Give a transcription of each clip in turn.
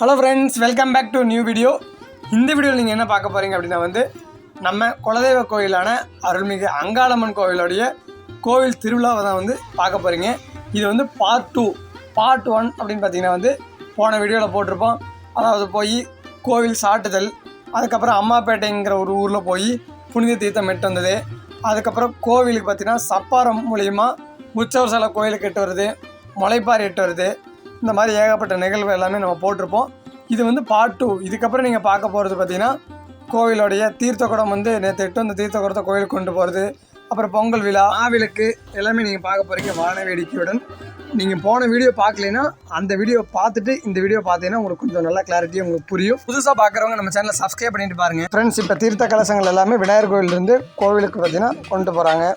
Hello friends, welcome back to new video. இந்த வீடியோவில் நீங்கள் என்ன பார்க்க போகிறீங்க அப்படின்னா நம்ம குலதெய்வ கோயிலான அருள்மிகு அங்காளம்மன் கோவிலுடைய கோவில் திருவிழாவை தான் பார்க்க போகிறீங்க. இது பார்ட் 2. பார்ட் 1 அப்படின்னு பார்த்தீங்கன்னா போன வீடியோவில் போட்டிருப்போம். அதாவது போய் கோவில் சாட்டுதல், அதுக்கப்புறம் அம்மாப்பேட்டைங்கிற ஒரு ஊரில் போய் புனித தீர்த்தம் எட்டு வந்தது, அதுக்கப்புறம் கோவிலுக்கு பார்த்தீங்கன்னா சப்பாரம் மூலிமா உற்சவசாலை கோயிலுக்கு எட்டு வருது, முளைப்பாரி எட்டு வருது. இந்த மாதிரி ஏகப்பட்ட நிகழ்வு எல்லாமே நம்ம போட்டிருப்போம். இது பார்ட் 2. இதுக்கப்புறம் நீங்கள் பார்க்க போகிறது பார்த்தீங்கன்னா கோவிலோடைய தீர்த்தக்குடம் நேற்று எட்டு அந்த தீர்த்தக்குடத்தை கோயிலுக்கு கொண்டு போகிறது, அப்புறம் பொங்கல் விழா, ஆவிளக்கு எல்லாமே நீங்கள் பார்க்க போகிறீங்க வான வேடிக்கையுடன். நீங்கள் போன வீடியோ பார்க்கலைன்னா அந்த வீடியோ பார்த்துட்டு இந்த வீடியோ பார்த்தீங்கன்னா உங்களுக்கு கொஞ்சம் நல்லா கிளாரிட்டி உங்களுக்கு புரியும். புதுசாக பார்க்குறவங்க நம்ம சேனலை சப்ஸ்கிரைப் பண்ணிட்டு பாருங்கள். ஃப்ரெண்ட்ஸ், இப்போ தீர்த்த கலசங்கள் எல்லாமே விநாயகர் கோயிலிருந்து கோவிலுக்கு பார்த்தீங்கன்னா கொண்டு போகிறாங்க.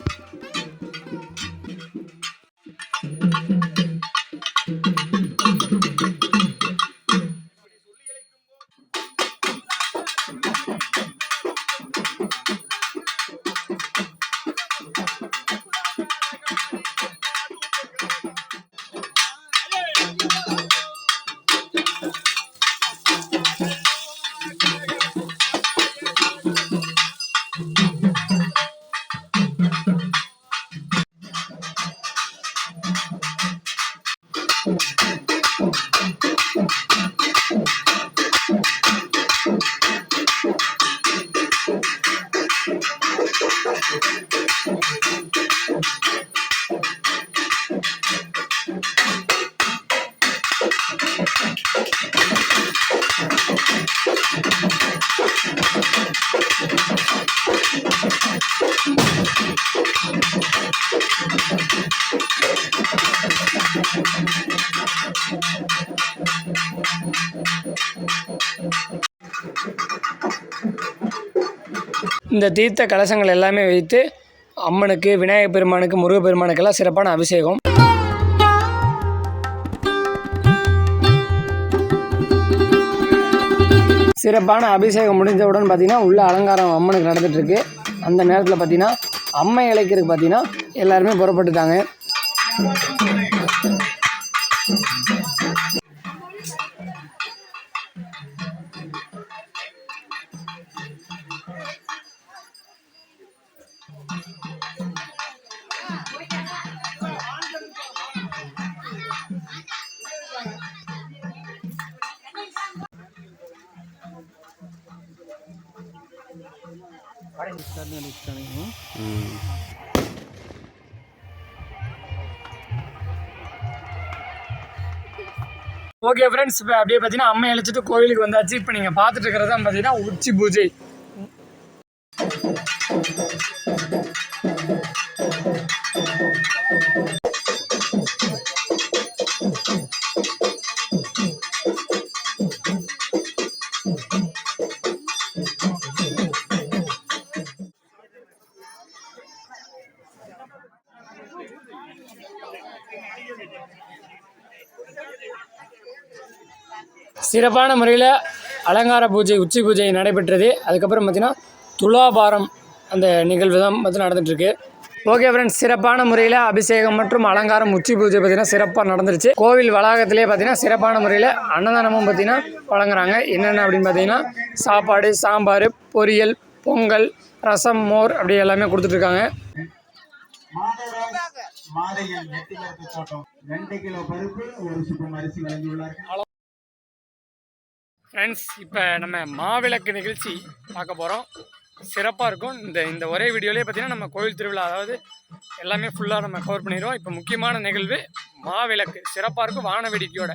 இந்த தீர்த்த கலசங்கள் எல்லாமே வைத்து அம்மனுக்கு, விநாயகர் பெருமானுக்கு, முருகப்பெருமானுக்கெல்லாம் சிறப்பான அபிஷேகம். சிறப்பான அபிஷேகம் முடிஞ்சவுடன் பார்த்திங்கன்னா உள்ள அலங்காரம் அம்மனுக்கு நடந்துகிட்ருக்கு. அந்த நேரத்தில் பார்த்திங்கன்னா அம்மை இழைக்கிறதுக்கு பார்த்திங்கன்னா எல்லாருமே புறப்பட்டுட்டாங்க. ஓகே ஃப்ரெண்ட்ஸ், இப்போ அப்படியே பார்த்தீங்கன்னா அம்மை அழைச்சிட்டு கோவிலுக்கு வந்தாச்சு. இப்போ நீங்கள் பார்த்துட்டு இருக்கிறது தான் பார்த்தீங்கன்னா உச்சி பூஜை. சிறப்பான முறையில் அலங்கார பூஜை, உச்சி பூஜை நடைபெற்றது. அதுக்கப்புறம் பார்த்திங்கன்னா துலாபாரம் அந்த நிகழ்வு தான் நடந்துகிட்ருக்கு. ஓகே ஃப்ரெண்ட்ஸ், சிறப்பான முறையில் அபிஷேகம் மற்றும் அலங்காரம், உச்சி பூஜை பார்த்திங்கன்னா சிறப்பாக நடந்துருச்சு. கோவில் வளாகத்திலே பார்த்திங்கன்னா சிறப்பான முறையில் அன்னதானமும் பார்த்திங்கன்னா வழங்குறாங்க. என்னென்ன அப்படின்னு பார்த்திங்கன்னா சாப்பாடு, சாம்பார், பொரியல், பொங்கல், ரசம், மோர் அப்படி எல்லாமே கொடுத்துட்ருக்காங்க. ஃப்ரெண்ட்ஸ், இப்போ நம்ம மாவிளக்கு நிகழ்ச்சி பார்க்க போகிறோம். சிறப்பாக இருக்கும். இந்த ஒரே வீடியோலேயே பார்த்தீங்கன்னா நம்ம கோவில் திருவிழா அதாவது எல்லாமே ஃபுல்லாக நம்ம கவர் பண்ணிடுவோம். இப்போ முக்கியமான நிகழ்வு மாவிளக்கு சிறப்பாக இருக்கும் வான வேடிக்கையோட.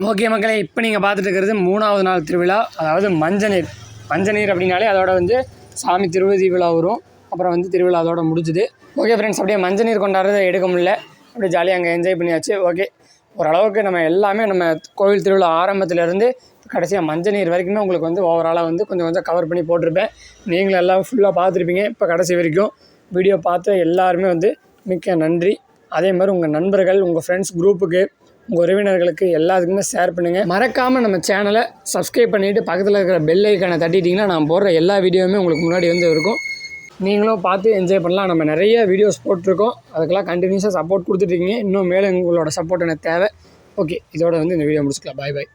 ஓகே மக்களே, இப்போ நீங்கள் பார்த்துட்டு இருக்கிறது 3வது நாள் திருவிழா. அதாவது மஞ்சநீர். மஞ்சநீர் அப்படின்னாலே அதோட வந்து சாமி திருவிழா வரும். அப்புறம் வந்து திருவிழா அதோட முடிஞ்சுது. ஓகே ஃப்ரெண்ட்ஸ், அப்படியே மஞ்சநீர் கொண்டாடுறதை எடுக்க முடியல. அப்படியே ஜாலியாக அங்கே என்ஜாய் பண்ணியாச்சு. ஓகே, ஓரளவுக்கு நம்ம எல்லாமே நம்ம கோவில் திருவிழா ஆரம்பத்துலேருந்து கடைசியாக மஞ்சநீர் வரைக்குமே உங்களுக்கு வந்து ஓவராலாக வந்து கொஞ்சம் கொஞ்சம் கவர் பண்ணி போட்டிருப்பேன். நீங்களும் எல்லாம் ஃபுல்லாக பார்த்துருப்பீங்க. இப்போ கடைசி வரைக்கும் வீடியோ பார்த்து எல்லாருமே வந்து மிக்க நன்றி. அதே மாதிரி உங்கள் நண்பர்கள், உங்கள் ஃப்ரெண்ட்ஸ் குரூப்புக்கு, உங்கள் உறவினர்களுக்கு எல்லாத்துக்குமே ஷேர் பண்ணுங்கள். மறக்காமல் நம்ம சேனலை சப்ஸ்கிரைப் பண்ணிவிட்டு பக்கத்தில் இருக்கிற பெல் ஐக்கானை தட்டிட்டிங்கன்னா நான் போடுற எல்லா வீடியோவுமே உங்களுக்கு முன்னாடி வந்து இருக்கும். நீங்களும் பார்த்து என்ஜாய் பண்ணலாம். நம்ம நிறைய வீடியோஸ் போட்டிருக்கோம். அதுக்கெல்லாம் கண்டினியூஸாக சப்போர்ட் கொடுத்துட்ருக்கீங்க. இன்னும் மேலே உங்களோட சப்போர்ட் எனக்கு தேவை. ஓகே, இதோட வந்து இந்த வீடியோ முடிச்சுக்கலாம். பாய் பாய்.